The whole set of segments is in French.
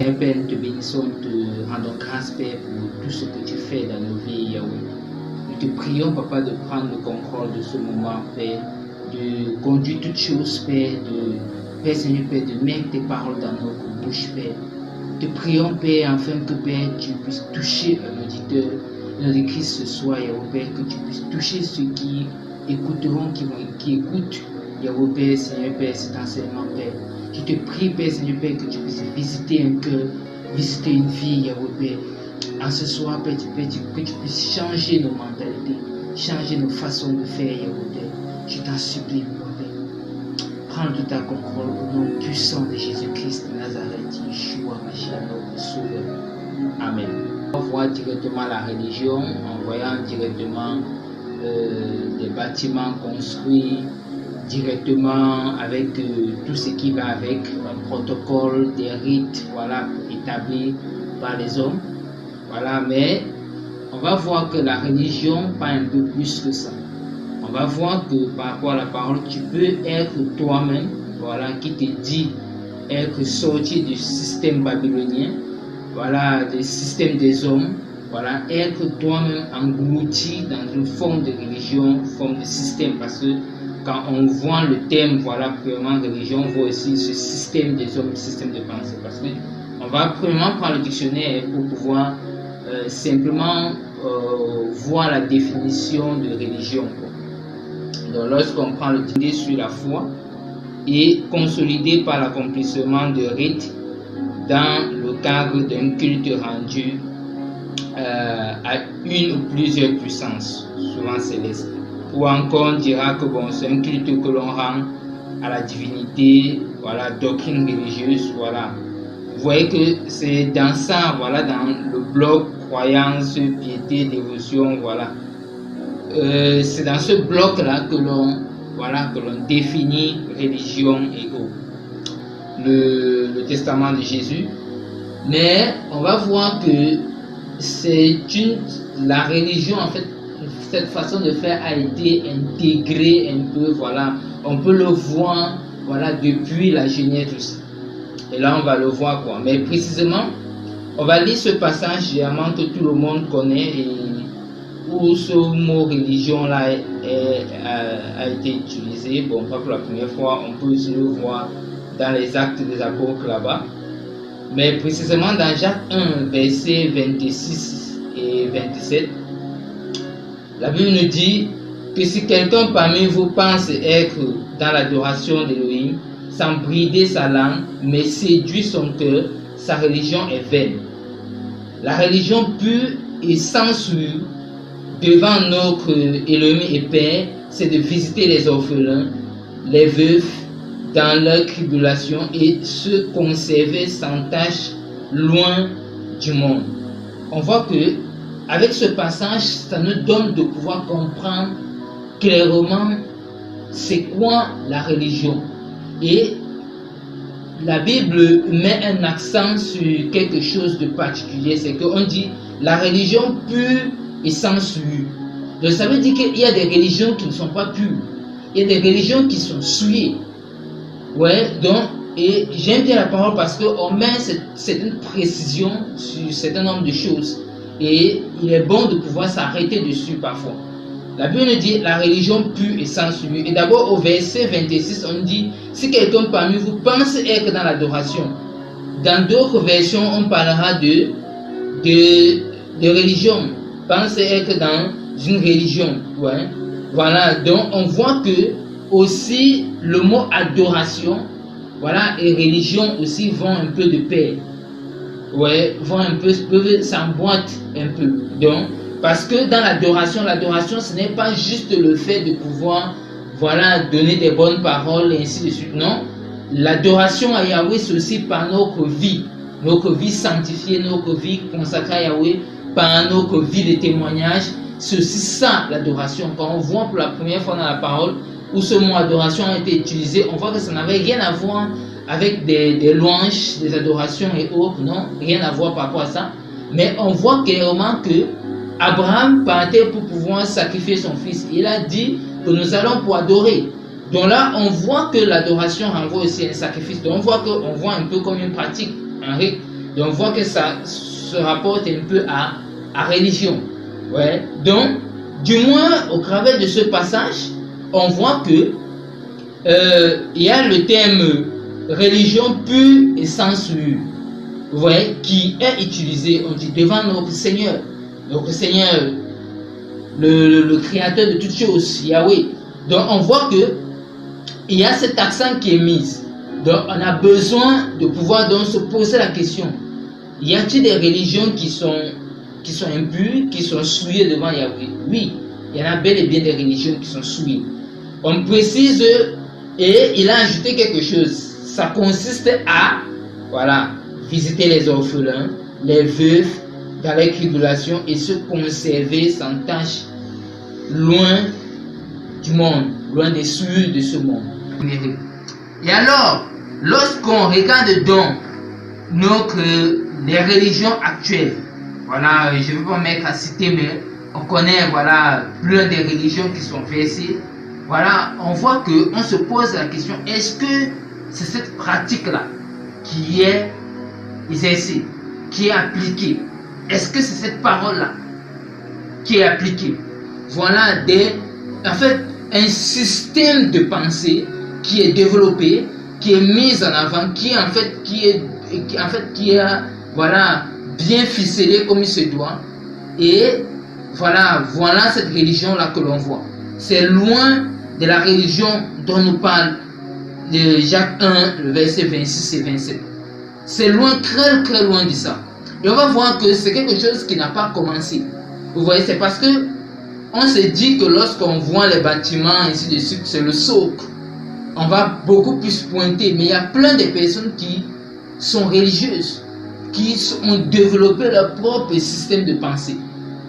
Seigneur Père, nous te bénissons, nous te rendons grâce, Père, pour tout ce que tu fais dans nos vies, Yahweh. Nous te prions, Papa, de prendre le contrôle de ce moment, Père, de conduire toutes choses, Père, Père Seigneur Père, de mettre tes paroles dans notre bouche, Père. Nous te prions, Père, afin que, Père, tu puisses toucher un auditeur, notre Christ ce soir, Yahweh, Père, que tu puisses toucher ceux qui écouteront, qui écoutent, Yahweh, Père, Seigneur Père, cet enseignement, Père. Je te prie, Père, Seigneur Père, que tu puisses visiter un cœur, visiter une vie, Yahweh, Père. En ce soir, Père, que tu puisses changer nos mentalités, changer nos façons de faire, Yahweh, Père. Je t'en supplie, Père. Prends tout ta contrôle au nom puissant de Jésus-Christ de Nazareth, Yeshua, Mashiach, notre Sauveur. Amen. On voit directement la religion en voyant directement des bâtiments construits, directement avec tout ce qui va avec, un protocole, des rites, voilà, établis par les hommes. Voilà, mais on va voir que la religion pas un peu plus que ça. On va voir que par rapport à la parole, tu peux être toi-même, voilà, qui te dit être sorti du système babylonien, voilà, du système des hommes, voilà, être toi-même englouti dans une forme de religion, forme de système, parce que quand on voit le thème, voilà, premièrement religion, on voit aussi ce système des hommes, système de pensée, parce que on va premièrement prendre le dictionnaire pour pouvoir simplement voir la définition de religion. Donc lorsqu'on prend le dictionnaire sur la foi et consolidé par l'accomplissement de rites dans le cadre d'un culte rendu à une ou plusieurs puissances, souvent célestes. Ou encore on dira que bon, c'est un culte que l'on rend à la divinité, voilà, doctrine religieuse, voilà. Vous voyez que c'est dans ça, voilà, dans le bloc croyance, piété, dévotion, voilà. C'est dans ce bloc-là que l'on définit religion et autres. Le testament de Jésus. Mais on va voir que la religion, en fait, cette façon de faire a été intégrée un peu, voilà. On peut le voir, voilà, depuis la Genèse. Et là, on va le voir, quoi. Mais précisément, on va lire ce passage généralement que tout le monde connaît et où ce mot religion-là a été utilisé. Bon, pas pour la première fois, on peut aussi le voir dans les actes des apôtres là-bas. Mais précisément dans Jacques 1, versets 26 et 27, la Bible nous dit que si quelqu'un parmi vous pense être dans l'adoration d'Élohim, sans brider sa langue, mais séduit son cœur, sa religion est vaine. La religion pure et sans souillure devant notre Élohim et Père, c'est de visiter les orphelins, les veufs dans leur tribulation et se conserver sans tâche loin du monde. On voit que avec ce passage, ça nous donne de pouvoir comprendre clairement c'est quoi la religion. Et la Bible met un accent sur quelque chose de particulier, c'est qu'on dit la religion pure et sans souillure. Donc ça veut dire qu'il y a des religions qui ne sont pas pures, il y a des religions qui sont souillées. Ouais, donc, et j'aime bien la parole parce qu'on met une précision sur un certain nombre de choses et il est bon de pouvoir s'arrêter dessus parfois. La Bible nous dit la religion pure et sans souillure. Et d'abord au verset 26, on dit si quelqu'un parmi vous pense être dans l'adoration. Dans d'autres versions, on parlera de religion. Pense être dans une religion. Ouais. Voilà, donc on voit que aussi le mot adoration, voilà, et religion aussi vont un peu de pair. Ouais, vont un peu, peuvent s'emboîter un peu. Donc, parce que dans l'adoration, ce n'est pas juste le fait de pouvoir, voilà, donner des bonnes paroles et ainsi de suite. Non, l'adoration à Yahweh, c'est aussi par notre vie sanctifiée, notre vie consacrée à Yahweh, par notre vie de témoignage. C'est aussi ça l'adoration. Quand on voit pour la première fois dans la parole où ce mot adoration a été utilisé, on voit que ça n'avait rien à voir avec des louanges, des adorations et autres, non, rien à voir par rapport à ça. Mais on voit clairement que Abraham partait pour pouvoir sacrifier son fils. Il a dit que nous allons pour adorer. Donc là, on voit que l'adoration renvoie aussi à un sacrifice. Donc on voit un peu comme une pratique, un rite. Donc on voit que ça se rapporte un peu à religion. Ouais. Donc, du moins, au travers de ce passage, on voit que il y a le terme religion pure et sans souillure, vous voyez, qui est utilisé, on dit, devant notre Seigneur, le créateur de toutes choses, Yahweh. Donc on voit que il y a cet accent qui est mis. Donc on a besoin de pouvoir donc se poser la question, y a-t-il des religions qui sont impures, qui sont souillées devant Yahweh? Oui, il y en a bel et bien des religions qui sont souillées. On précise, et il a ajouté quelque chose, ça consiste à, voilà, visiter les orphelins, les veufs dans les tribulations et se conserver sans tâche loin du monde, loin des souillures de ce monde. Et alors, lorsqu'on regarde donc les religions actuelles, voilà, je ne vais pas mettre à citer, mais on connaît, voilà, plein de religions qui sont versées. Voilà, on voit qu'on se pose la question, est-ce que c'est cette pratique-là qui est exercée, qui est appliquée? Est-ce que c'est cette parole-là qui est appliquée? Voilà en fait, un système de pensée qui est développé, qui est mis en avant, qui est voilà, bien ficelé comme il se doit. Et voilà cette religion-là que l'on voit. C'est loin de la religion dont nous parle de Jacques 1, le verset 26 et 27. C'est loin, très très loin de ça. Et on va voir que c'est quelque chose qui n'a pas commencé. Vous voyez, c'est parce que on se dit que lorsqu'on voit les bâtiments, ainsi de suite, c'est le socle. On va beaucoup plus pointer. Mais il y a plein de personnes qui sont religieuses, qui ont développé leur propre système de pensée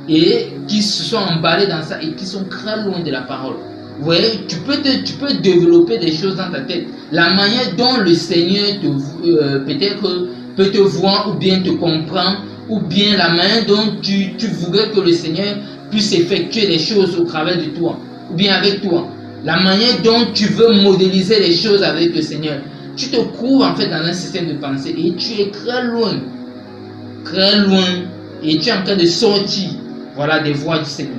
et qui se sont emballés dans ça et qui sont très loin de la parole. Vous voyez, tu peux développer des choses dans ta tête. La manière dont le Seigneur peut-être peut te voir ou bien te comprendre, ou bien la manière dont tu voudrais que le Seigneur puisse effectuer les choses au travers de toi, ou bien avec toi. La manière dont tu veux modéliser les choses avec le Seigneur. Tu te trouves en fait dans un système de pensée et tu es très loin, et tu es en train de sortir, voilà, des voies du Seigneur.